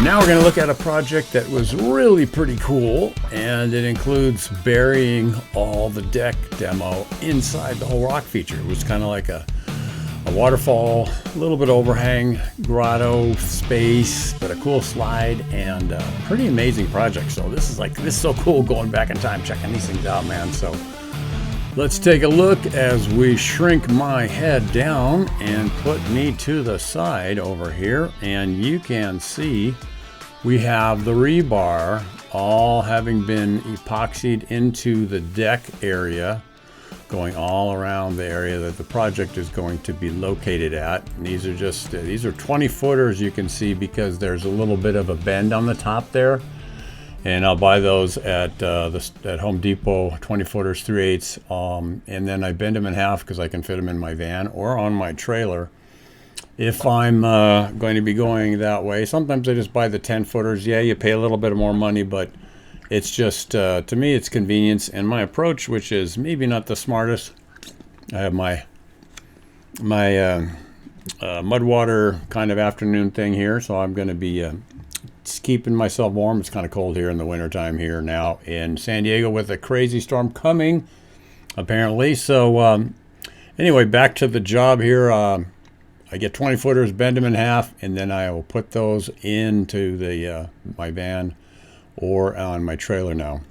Now we're going to look at a project that was really pretty cool, and it includes burying all the deck demo inside the whole rock feature. It was kind of like a waterfall, a little bit overhang, grotto space, but a cool slide, and a pretty amazing project. So this is so cool going back in time, checking these things out, man. So let's take a look as we shrink my head down and put me to the side over here, and you can see we have the rebar all having been epoxied into the deck area, going all around the area that the project is going to be located at. And these are 20 footers, you can see, because there's a little bit of a bend on the top there. And I'll buy those at Home Depot, 20 footers, 3/8. And then I bend them in half because I can fit them in my van or on my trailer if I'm going to be going that way. Sometimes I just buy the 10 footers. Yeah, you pay a little bit more money, but it's just, to me, it's convenience. And my approach, which is maybe not the smartest, I have my mud water kind of afternoon thing here, so I'm going to be just keeping myself warm. It's kind of cold here in the wintertime here now in San Diego with a crazy storm coming, apparently. So anyway, back to the job here. I get 20 footers, bend them in half, and then I will put those into the my van or on my trailer now.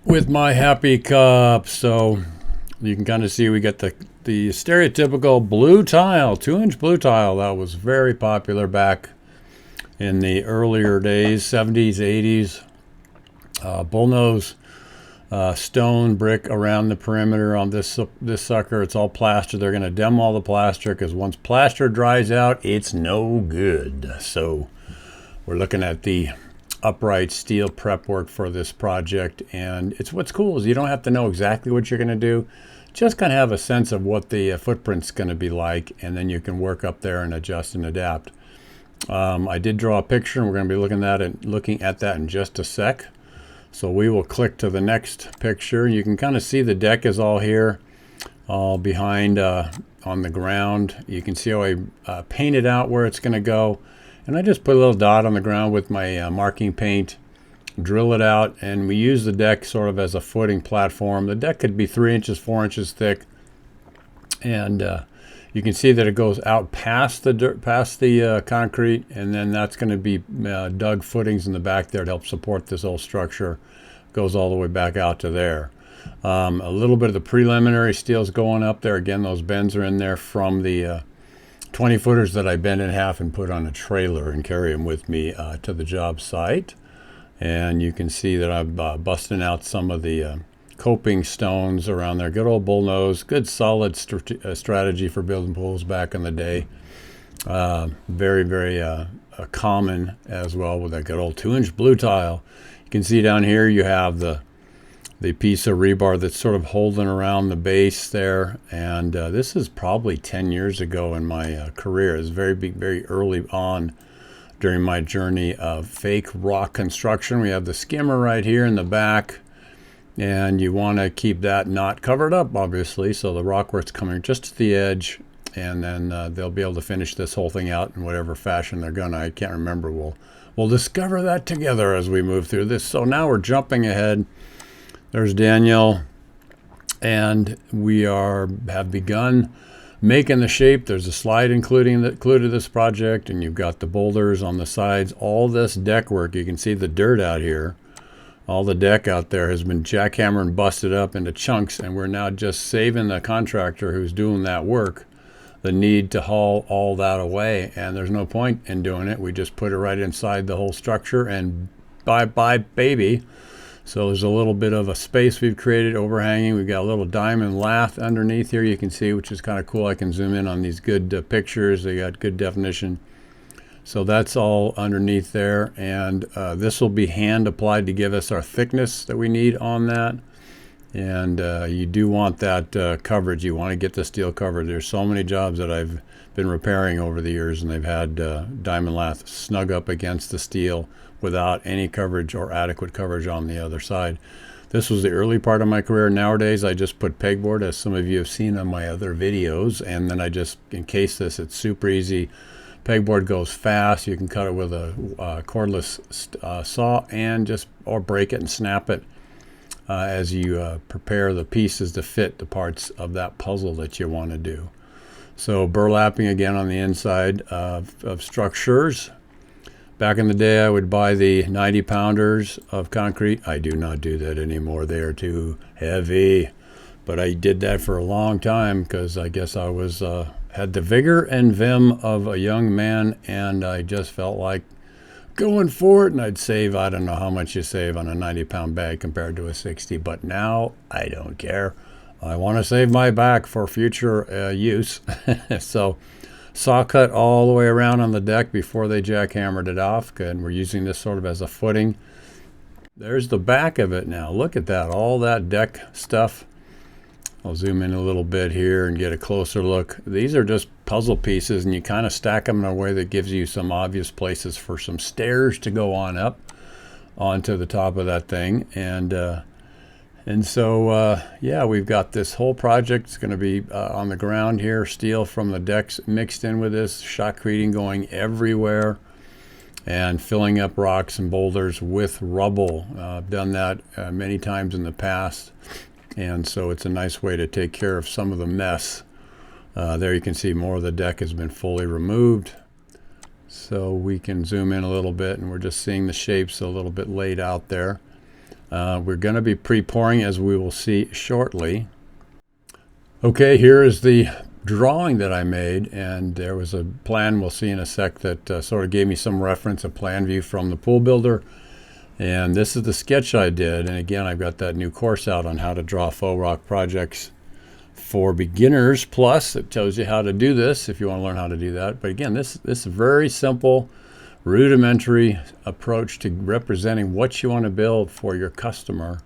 With my happy cup. So you can kind of see we got the stereotypical blue tile, 2-inch blue tile that was very popular back in the earlier days, 70s, 80s. Bullnose stone brick around the perimeter on this sucker. It's all plaster. They're going to demo all the plaster because once plaster dries out, it's no good. So we're looking at the upright steel prep work for this project, and what's cool is you don't have to know exactly what you're going to do. Just kind of have a sense of what the footprint's going to be like, and then you can work up there and adjust and adapt. I did draw a picture, and we're going to be looking at that in just a sec. So we will click to the next picture. You can kind of see the deck is all here, all behind on the ground. You can see how I painted out where it's going to go. And I just put a little dot on the ground with my marking paint, drill it out, and we use the deck sort of as a footing platform. The deck could be 3 inches, 4 inches thick. And you can see that it goes out past the concrete, and then that's going to be dug footings in the back there to help support this whole structure. Goes all the way back out to there. A little bit of the preliminary steel's going up there. Again, those bends are in there from the 20 footers that I bend in half and put on a trailer and carry them with me to the job site. And you can see that I'm busting out some of the coping stones around there. Good old bullnose, good solid strategy for building pools back in the day. Very, very common as well with that good old 2-inch blue tile. You can see down here you have the piece of rebar that's sort of holding around the base there. And this is probably 10 years ago in my career. It's very big, very early on during my journey of fake rock construction. We have the skimmer right here in the back, and you want to keep that not covered up, obviously, so the rock work's coming just to the edge, and then they'll be able to finish this whole thing out in whatever fashion they're gonna. I can't remember. We'll discover that together as we move through this. So now we're jumping ahead. There's Daniel, and we have begun making the shape. There's a slide included this project, and you've got the boulders on the sides. All this deck work, you can see the dirt out here. All the deck out there has been jackhammered and busted up into chunks, and we're now just saving the contractor who's doing that work the need to haul all that away, and there's no point in doing it. We just put it right inside the whole structure, and bye-bye, baby. So there's a little bit of a space we've created overhanging. We've got a little diamond lath underneath here you can see, which is kind of cool. I can zoom in on these good pictures. They got good definition. So that's all underneath there. And this will be hand applied to give us our thickness that we need on that. And you do want that coverage. You want to get the steel covered. There's so many jobs that I've been repairing over the years, and they've had diamond lath snug up against the steel without any coverage or adequate coverage on the other side. This was the early part of my career. Nowadays, I just put pegboard, as some of you have seen on my other videos, and then I just encase this. It's super easy. Pegboard goes fast. You can cut it with a cordless saw and or break it and snap it as you prepare the pieces to fit the parts of that puzzle that you want to do. So burlapping again on the inside of structures. Back in the day, I would buy the 90 pounders of concrete. I do not do that anymore. They are too heavy. But I did that for a long time because I guess I was had the vigor and vim of a young man, and I just felt like going for it. And I'd save, I don't know how much you save on a 90-pound bag compared to a 60. But now I don't care. I want to save my back for future use. So saw cut all the way around on the deck before they jackhammered it off, and we're using this sort of as a footing. There's the back of it now. Look at that, all that deck stuff. I'll zoom in a little bit here and get a closer look. These are just puzzle pieces, and you kind of stack them in a way that gives you some obvious places for some stairs to go on up onto the top of that thing. And so, yeah, we've got this whole project. It's going to be on the ground here, steel from the decks mixed in with this, shotcreting going everywhere, and filling up rocks and boulders with rubble. I've done that many times in the past, and so it's a nice way to take care of some of the mess. There you can see more of the deck has been fully removed. So we can zoom in a little bit, and we're just seeing the shapes a little bit laid out there. We're going to be pre-pouring, as we will see shortly. Okay, here is the drawing that I made, and there was a plan we'll see in a sec that sort of gave me some reference, a plan view from the Pool Builder. And this is the sketch I did. And again, I've got that new course out on how to draw faux rock projects for beginners. Plus, it tells you how to do this if you want to learn how to do that. But again, this is very simple, rudimentary approach to representing what you want to build for your customer.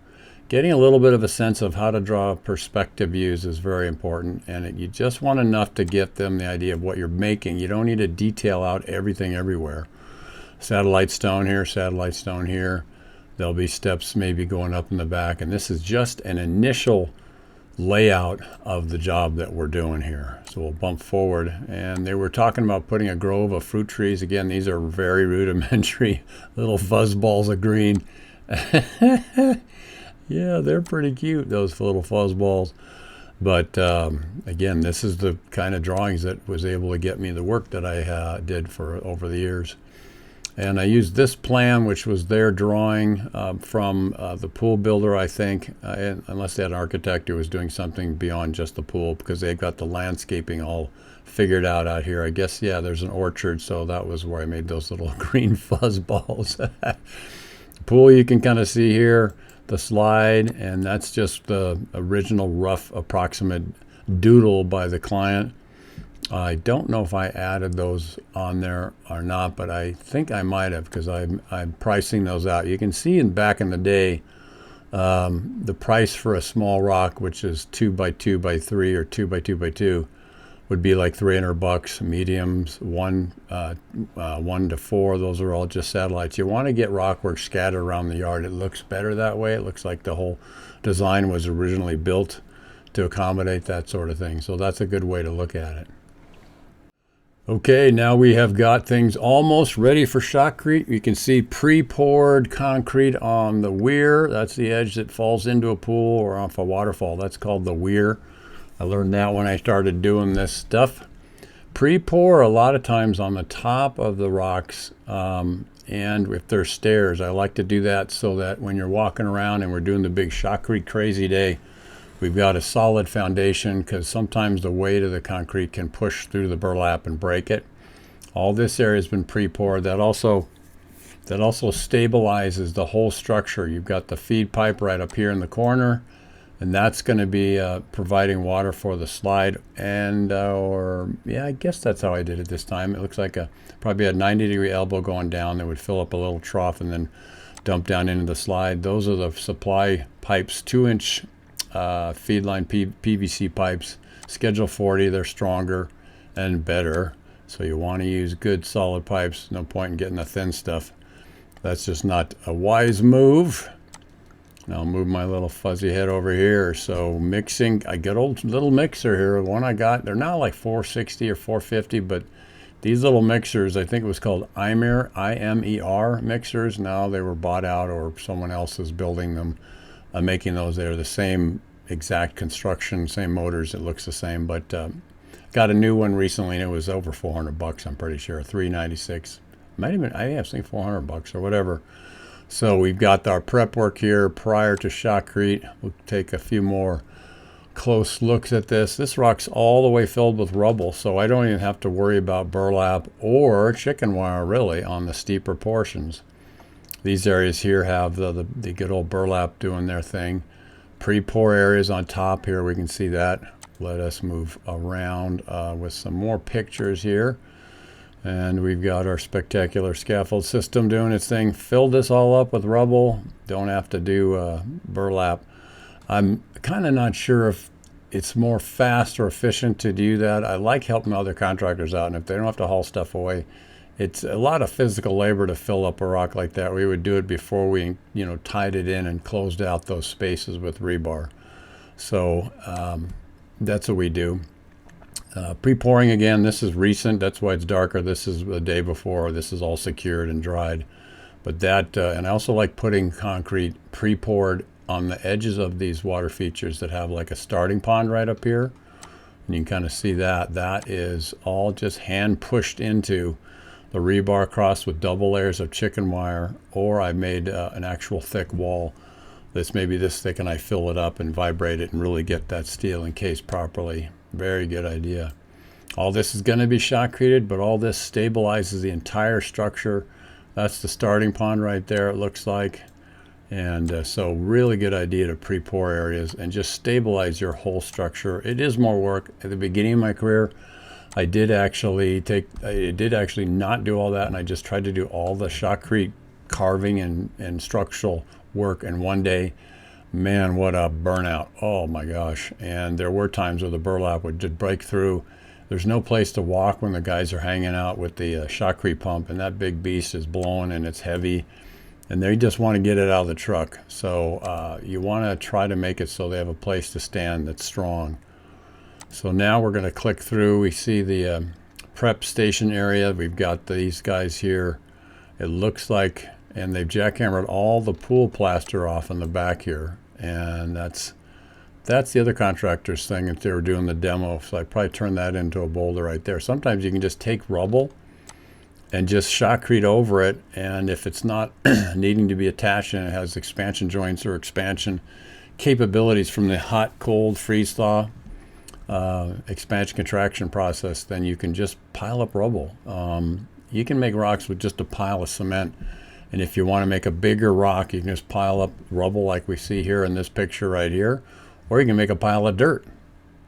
Getting a little bit of a sense of how to draw perspective views is very important, and you just want enough to get them the idea of what you're making. You don't need to detail out everything everywhere. Satellite stone here, satellite stone here. There'll be steps maybe going up in the back, and this is just an initial layout of the job that we're doing here. So we'll bump forward, and they were talking about putting a grove of fruit trees. Again, these are very rudimentary little fuzz balls of green. Yeah, they're pretty cute, those little fuzz balls. But again, this is the kind of drawings that was able to get me the work that I did for over the years. And I used this plan, which was their drawing from the Pool Builder, I think, unless they had an architect who was doing something beyond just the pool, because they've got the landscaping all figured out here. I guess, yeah, there's an orchard, so that was where I made those little green fuzz balls. The pool you can kind of see here, the slide, and that's just the original rough approximate doodle by the client. I don't know if I added those on there or not, but I think I might have, because I'm pricing those out. You can see back in the day, the price for a small rock, which is 2x2x3 or 2x2x2, would be like $300. Mediums, 1 to 4, those are all just satellites. You want to get rock work scattered around the yard. It looks better that way. It looks like the whole design was originally built to accommodate that sort of thing. So that's a good way to look at it. Okay, now we have got things almost ready for shotcrete. You can see pre-poured concrete on the weir. That's the edge that falls into a pool or off a waterfall. That's called the weir. I learned that when I started doing this stuff. Pre-pour a lot of times on the top of the rocks, and if there's stairs, I like to do that so that when you're walking around and we're doing the big shotcrete crazy day, we've got a solid foundation, because sometimes the weight of the concrete can push through the burlap and break it. All this area has been pre-poured. That also stabilizes the whole structure. You've got the feed pipe right up here in the corner, and that's going to be providing water for the slide. And yeah, I guess that's how I did it this time. It looks like probably a 90-degree elbow going down that would fill up a little trough and then dump down into the slide. Those are the supply pipes, 2-inch feed line PVC pipes, Schedule 40. They're stronger and better, so you want to use good solid pipes. No point in getting the thin stuff. That's just not a wise move. Now I'll move my little fuzzy head over here. So mixing, I got a little mixer here. The one I got, they're now like 460 or 450, but These little mixers, I think it was called Imer, I-M-E-R mixers. Now they were bought out or someone else is building them, making those. They're the same exact construction, same motors. It looks the same, but got a new one recently and it was over $400, I'm pretty sure, $396. Might even, I have seen $400 or whatever. So we've got our prep work here prior to shotcrete. We'll take a few more close looks at this. This rock's all the way filled with rubble, so I don't even have to worry about burlap or chicken wire really on the steeper portions. These areas here have the good old burlap doing their thing. Pre-pour areas on top here, we can see that. Let us move around with some more pictures here. And we've got our spectacular scaffold system doing its thing. Filled this all up with rubble. Don't have to do burlap. I'm kind of not sure if it's more fast or efficient to do that. I like helping other contractors out, and if they don't have to haul stuff away, it's a lot of physical labor to fill up a rock like that. We would do it before we, tied it in and closed out those spaces with rebar. So that's what we do. Pre-pouring again, this is recent, that's why it's darker. This is the day before, this is all secured and dried. But that, and I also like putting concrete pre-poured on the edges of these water features that have like a starting pond right up here. And you can kind of see that. That is all just hand pushed into the rebar crossed with double layers of chicken wire, or I made an actual thick wall that's maybe this thick and I fill it up and vibrate it and really get that steel encased properly. Very good idea. All this is going to be shotcreted, but all this stabilizes the entire structure. That's the starting pond right there, it looks like. And so really good idea to pre-pour areas and just stabilize your whole structure. It is more work. At the beginning of my career, I did actually not do all that, and I just tried to do all the shotcrete carving and structural work in one day. Man, what a burnout. Oh my gosh. And there were times where the burlap would just break through. There's no place to walk when the guys are hanging out with the shotcrete pump, and that big beast is blowing and it's heavy, and they just want to get it out of the truck. So you want to try to make it so they have a place to stand that's strong. So now we're going to click through. We see the prep station area. We've got these guys here. It looks like, and they've jackhammered all the pool plaster off in the back here. And that's the other contractor's thing if they were doing the demo. So I'd probably turn that into a boulder right there. Sometimes you can just take rubble and just shotcrete over it, and if it's not needing to be attached and it has expansion joints or expansion capabilities from the hot, cold, freeze thaw expansion contraction process, then you can just pile up rubble. You can make rocks with just a pile of cement. And if you want to make a bigger rock, you can just pile up rubble like we see here in this picture right here, or you can make a pile of dirt,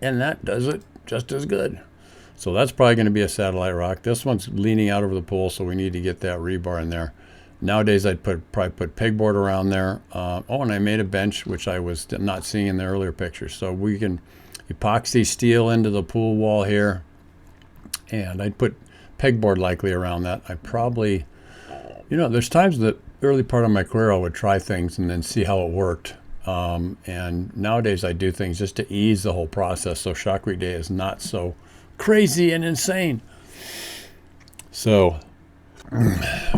and that does it just as good. So that's probably going to be a satellite rock. This one's leaning out over the pool, so we need to get that rebar in there. Nowadays, I'd probably put pegboard around there. And I made a bench, which I was not seeing in the earlier pictures. So we can epoxy steel into the pool wall here, and I'd put pegboard likely around that. I probably... there's times that early part of my career I would try things and then see how it worked. And nowadays I do things just to ease the whole process so shotcrete day is not so crazy and insane. So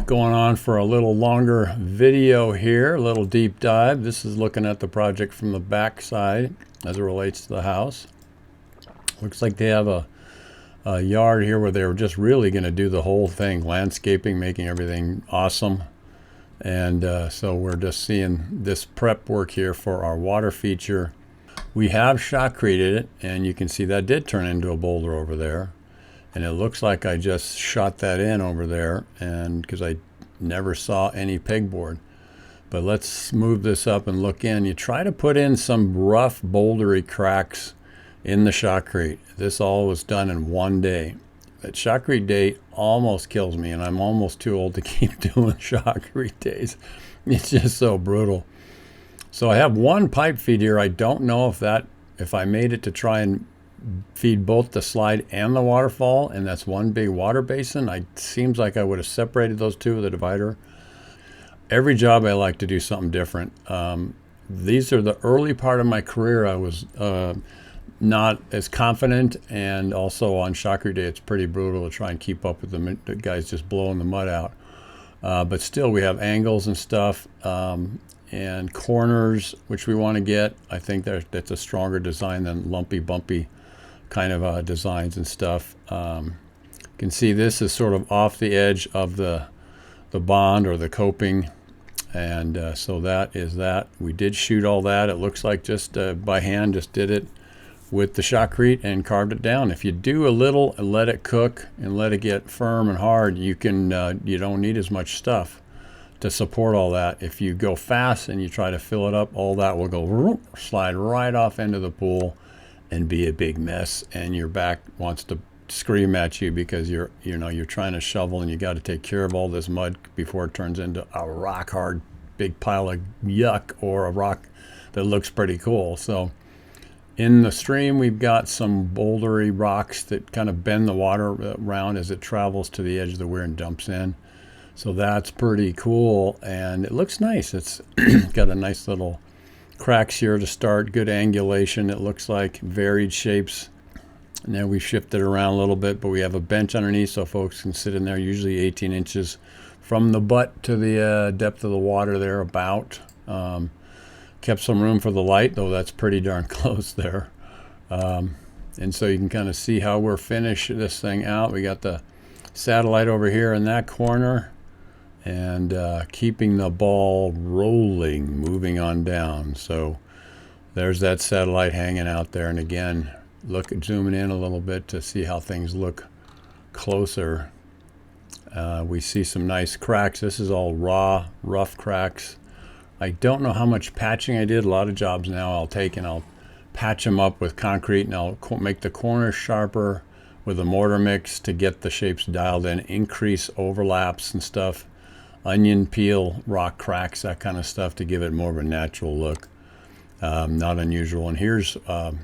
going on for a little longer video here, a little deep dive. This is looking at the project from the back side as it relates to the house. Looks like they have a yard here where they were just really going to do the whole thing, landscaping, making everything awesome. And so we're just seeing this prep work here for our water feature. We have shotcreted it, and you can see that did turn into a boulder over there. And it looks like I just shot that in over there, and because I never saw any pegboard. But let's move this up and look in. You try to put in some rough bouldery cracks in the shotcrete. This all was done in one day. That shotcrete day almost kills me, and I'm almost too old to keep doing shotcrete days. It's just so brutal. So I have one pipe feed here. I don't know if I made it to try and feed both the slide and the waterfall, and that's one big water basin. It seems like I would have separated those two with a divider. Every job I like to do something different. These are the early part of my career. I was not as confident, and also on Shotcrete day it's pretty brutal to try and keep up with the guys just blowing the mud out. But still, we have angles and stuff, and corners, which we want to get. I think that's a stronger design than lumpy, bumpy kind of designs and stuff. You can see this is sort of off the edge of the bond or the coping, and so that is that. We did shoot all that. It looks like just by hand, just did it with the shotcrete and carved it down. If you do a little and let it cook and let it get firm and hard, you can you don't need as much stuff to support all that. If you go fast and you try to fill it up, all that will go slide right off into the pool and be a big mess, and your back wants to scream at you because you're trying to shovel and you got to take care of all this mud before it turns into a rock hard big pile of yuck or a rock that looks pretty cool. So in the stream, we've got some bouldery rocks that kind of bend the water around as it travels to the edge of the weir and dumps in. So that's pretty cool, and it looks nice. It's got a nice little cracks here to start, good angulation. It looks like varied shapes. Now we shifted around a little bit, but we have a bench underneath so folks can sit in there, usually 18 inches from the butt to the depth of the water there about. Kept some room for the light, though that's pretty darn close there. And so you can kind of see how we're finishing this thing out. We got the satellite over here in that corner, and keeping the ball rolling, moving on down. So there's that satellite hanging out there. And again, zooming in a little bit to see how things look closer. We see some nice cracks. This is all raw, rough cracks. I don't know how much patching I did. A lot of jobs now I'll take and I'll patch them up with concrete, and I'll make the corners sharper with a mortar mix to get the shapes dialed in, increase overlaps and stuff, onion peel, rock cracks, that kind of stuff to give it more of a natural look. Not unusual. And here's a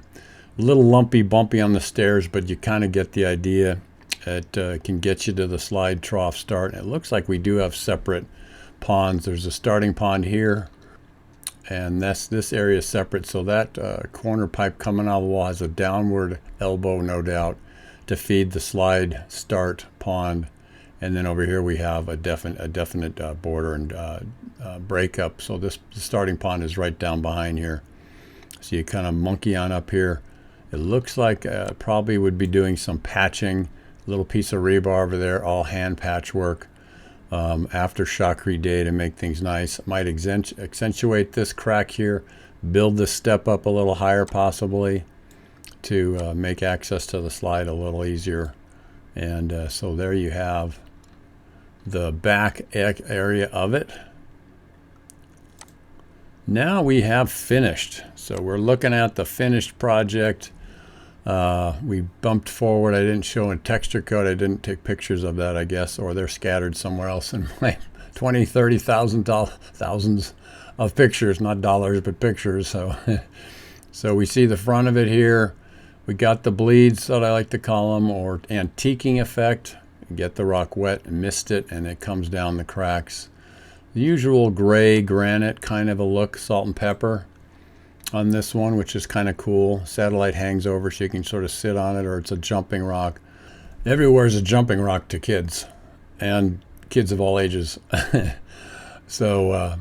little lumpy, bumpy on the stairs, but you kind of get the idea. It can get you to the slide trough start. It looks like we do have separate ponds. There's a starting pond here, and this area is separate, so that corner pipe coming out of the wall has a downward elbow, no doubt, to feed the slide start pond. And then over here we have a definite border and breakup. So the starting pond is right down behind here. So you kind of monkey on up here. It looks like probably would be doing some patching. Little piece of rebar over there, all hand patchwork. After shotcrete day to make things nice. Might accentuate this crack here, build this step up a little higher possibly to make access to the slide a little easier. And so there you have the back area of it. Now we have finished. So we're looking at the finished project. We bumped forward. I didn't show a texture code. I didn't take pictures of that, I guess, or they're scattered somewhere else in my 20, 30,000 thousands of pictures, not dollars, but pictures. So, so we see the front of it here. We got the bleeds that I like to call them, or antiquing effect. Get the rock wet and mist it, and it comes down the cracks. The usual gray granite kind of a look, salt and pepper on this one, which is kind of cool. Satellite hangs over so you can sort of sit on it, or it's a jumping rock. Everywhere is a jumping rock to kids, and kids of all ages. So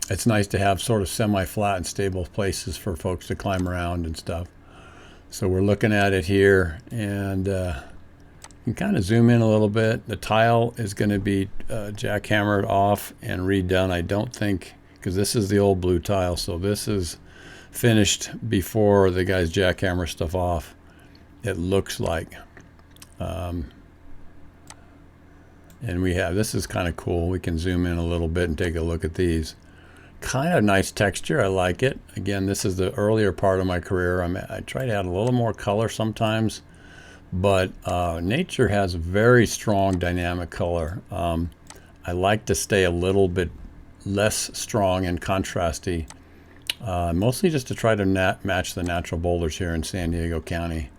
it's nice to have sort of semi-flat and stable places for folks to climb around and stuff. So we're looking at it here, and you can kind of zoom in a little bit. The tile is going to be jackhammered off and redone, I don't think, because this is the old blue tile, so this is finished before the guys jackhammer stuff off, it looks like. And we have, this is kind of cool. We can zoom in a little bit and take a look at these. Kind of nice texture. I like it. Again, this is the earlier part of my career. I try to add a little more color sometimes, but nature has very strong dynamic color. I like to stay a little bit less strong and contrasty, mostly just to try to match the natural boulders here in San Diego County.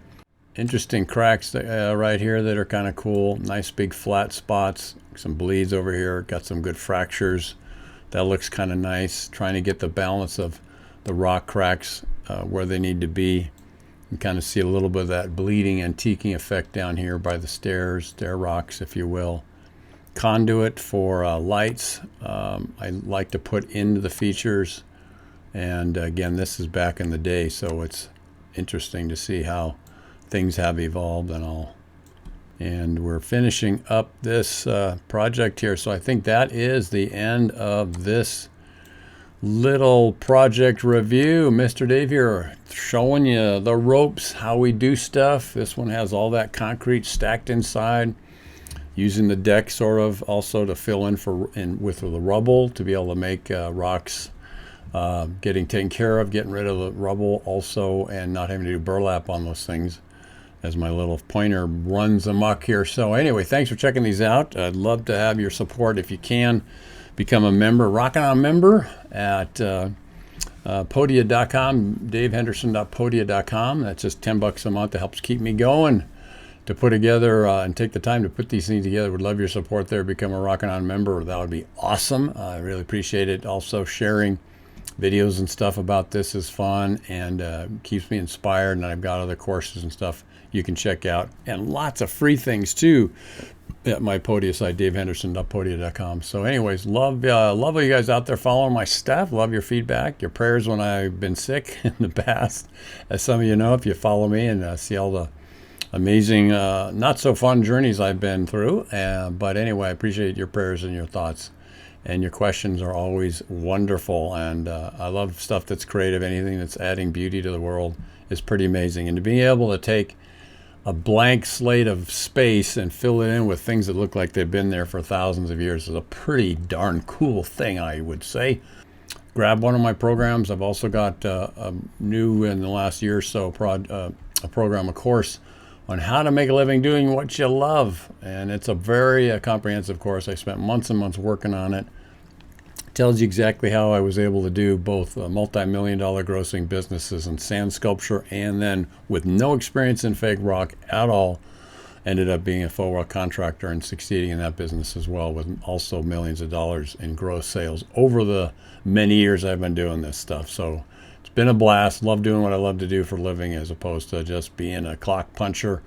Interesting cracks right here that are kind of cool. Nice big flat spots, some bleeds over here, got some good fractures. That looks kind of nice. Trying to get the balance of the rock cracks where they need to be. You kind of see a little bit of that bleeding antiquing effect down here by the stairs, stair rocks, if you will. Conduit for lights. I like to put into the features. And again, this is back in the day, so it's interesting to see how things have evolved and all. And we're finishing up this project here. So I think that is the end of this little project review. Mr. Dave here showing you the ropes, how we do stuff. This one has all that concrete stacked inside, using the deck sort of also to fill in with the rubble to be able to make rocks getting taken care of, getting rid of the rubble also, and not having to do burlap on those things as my little pointer runs amok here. So anyway, thanks for checking these out. I'd love to have your support if you can. Become a member, Rockin' On member at podia.com, davehenderson.podia.com. That's just $10 a month. That helps keep me going to put together and take the time to put these things together. Would love your support there. Become a Rockin' On member. That would be awesome. I really appreciate it. Also, sharing videos and stuff about this is fun and keeps me inspired. And I've got other courses and stuff you can check out, and lots of free things too at my Podia site, davehenderson.podia.com. So anyways, love all you guys out there following my stuff. Love your feedback, your prayers when I've been sick in the past. As some of you know, if you follow me and see all the amazing, not so fun journeys I've been through. But anyway, I appreciate your prayers and your thoughts. And your questions are always wonderful. And I love stuff that's creative. Anything that's adding beauty to the world is pretty amazing. And to be able to take a blank slate of space and fill it in with things that look like they've been there for thousands of years is a pretty darn cool thing, I would say. Grab one of my programs. I've also got a new, in the last year or so, a course on how to make a living doing what you love. And it's a very comprehensive course. I spent months and months working on it. Tells you exactly how I was able to do both multi-million-dollar grossing businesses in sand sculpture, and then with no experience in fake rock at all, ended up being a faux rock contractor and succeeding in that business as well, with also millions of dollars in gross sales over the many years I've been doing this stuff. So it's been a blast. Love doing what I love to do for a living, as opposed to just being a clock puncher.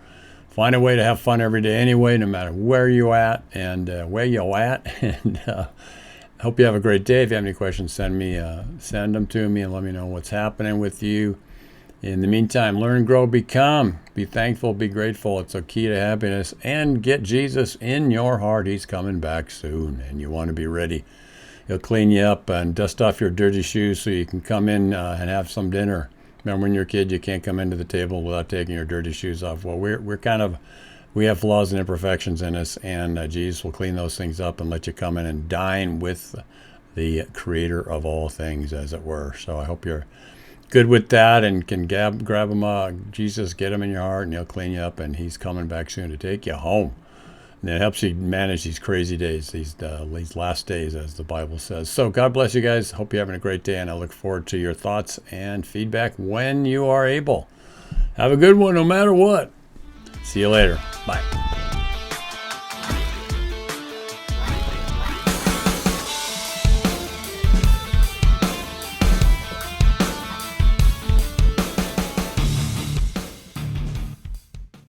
Find a way to have fun every day anyway, no matter where you're at and and hope you have a great day. If you have any questions, send them to me and let me know what's happening with you. In the meantime, learn, grow, become. Be thankful, be grateful. It's a key to happiness. And get Jesus in your heart. He's coming back soon, and you want to be ready. He'll clean you up and dust off your dirty shoes so you can come in and have some dinner. Remember when you're a kid, you can't come into the table without taking your dirty shoes off. Well, we have flaws and imperfections in us, and Jesus will clean those things up and let you come in and dine with the creator of all things, as it were. So I hope you're good with that and can grab him, Jesus, get him in your heart, and he'll clean you up, and he's coming back soon to take you home. And it helps you manage these crazy days, these last days, as the Bible says. So God bless you guys. Hope you're having a great day, and I look forward to your thoughts and feedback when you are able. Have a good one, no matter what. See you later. Bye.